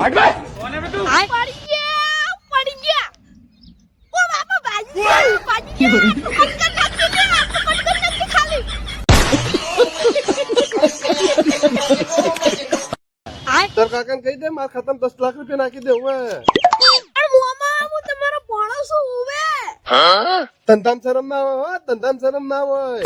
પડી ગયા ઓ બાપા ભાજી પડી ગયા ખાલી તાર કાકાને કહી દે માર ખતમ 10 લાખ રૂપિયા નાખી દે હવે મોમા હું તમારો ભણો છું હવે ધંધામ શરમ ના હોય ધંધામ શરમ ના હોય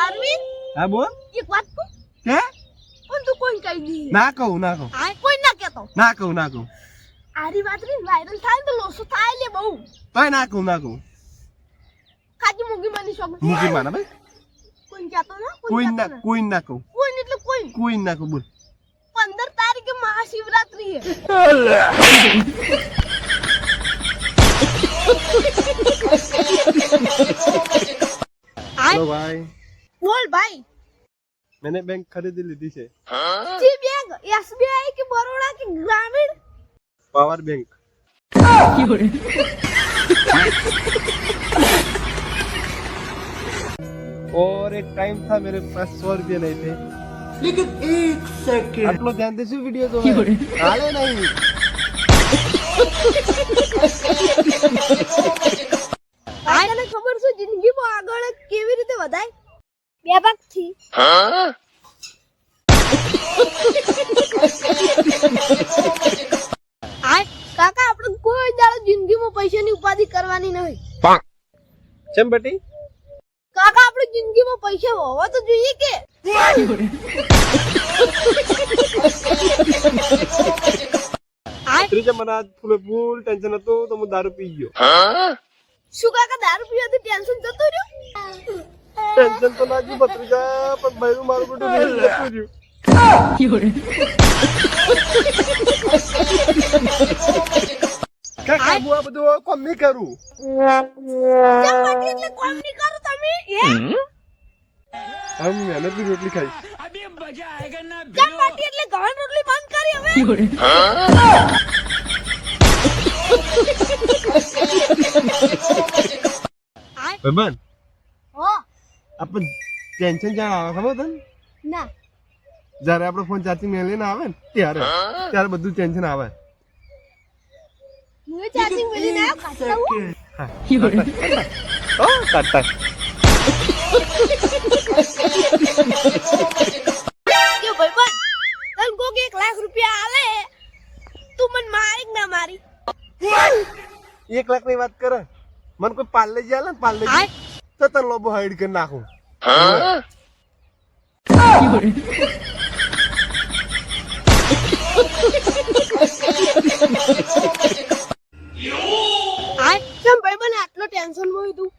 અરવિંદ હા બોલ એક વાત કહું કે પણ તું કોઈ કહી દી ના કહું કોઈ ના કહેતો ના કહું આરી વાત ની વાયરલ થાય ને તો લોસો થાય લે બહુ તોય ના કહું ખાજી મુગી માની શોખ મૂકી માના ભાઈ કોઈ કહેતો ના કોઈ ના કહું કોઈ એટલે કોઈ ના કહું બોલ 15 તારીખે મહાશિવરાત્રી હે हेलो भाई बोल भाई मैंने बैंक खरीदी ली थी से जी बैंक एसबीआई की बड़ौदा की ग्रामीण पावर बैंक और एक टाइम था मेरे पास 100 रुपये नहीं थे लेकिन एक सेकंड आप लोग जानते हैं वीडियो तो हाले नहीं આને ખબર છે જિંદગીમાં આગળ કેવી રીતે વધાય બે ભાગથી કાકા આપણે કોઈ દાડો જિંદગીમાં પૈસાની ઉપાધિ કરવાની નહીં ચમ બેટી કાકા આપણે જિંદગીમાં પૈસા હોવા તો જોઈએ કે ત્રીજા મને આજ ફૂલ ટેન્શન હતું તો હું દારૂ પી ગયો શું કાકા દારૂ પીવાથી ટેન્શન જતું રહ્યું ટેન્શન તો લાગ્યું ભત્રીજા પણ બૈરું મારું બધું જતું રહ્યું કાકા હું આ બધું કોમ નહીં કરું એટલે કોમ નહીં કરો તમે આમ મહેનતની રોટલી ખાઈશ ચપાટી એટલે ઘઉં રોટલી બંધ કરી હવે ભાઈબંધ હો આપણ ટેન્શન જાણ આવે ખબર તને ના જયારે આપણો ફોન ચાર્જિંગ મેળવીને આવે ને ત્યારે બધું ટેન્શન આવે હું ચાર્જિંગ મેલી ના કાઢતા હું કાઢતા કે ભાઈબંધ તન કોક 1 લાખ રૂપિયા આલે તું મને મારી ના મારી 1 લાખ ની વાત કરે મને કોઈ પાર્લેજી આલે ને પાર્લેજી તો તને લોબો હાઈડ કરી નાખું કેમ ભાઈબંધ આટલો ટેન્શન માં તું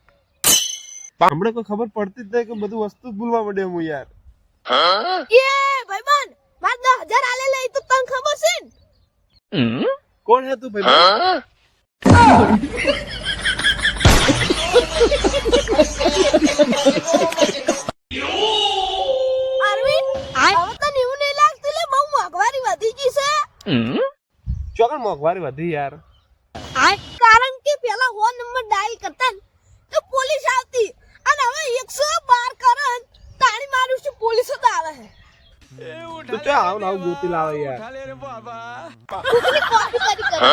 હમણાં કોઈ ખબર પડતી જ નહીં કે બધું વસ્તુ ભૂલવા માંડ્યો હું યાર એ ભાઈબંધ માર 10,000 આલે લે તો તને ખબર છે ને કોણ હે તું ભાઈ અરવિંદ હવે તને એવું નહીં લાગતું લે બહુ મોંઘવારી વધી ગઈ છે ચોકન મોંઘવારી વધી યાર કારણ કે પેલા 1 નંબર ડાયલ કરતા ને તો પોલીસ આવતી અને હવે 112 કરન તાણી મારું છે પોલીસ તો આવે છે તું તો આવ ના ગોતી લાવે યાર કુકની કોપી કરી કરે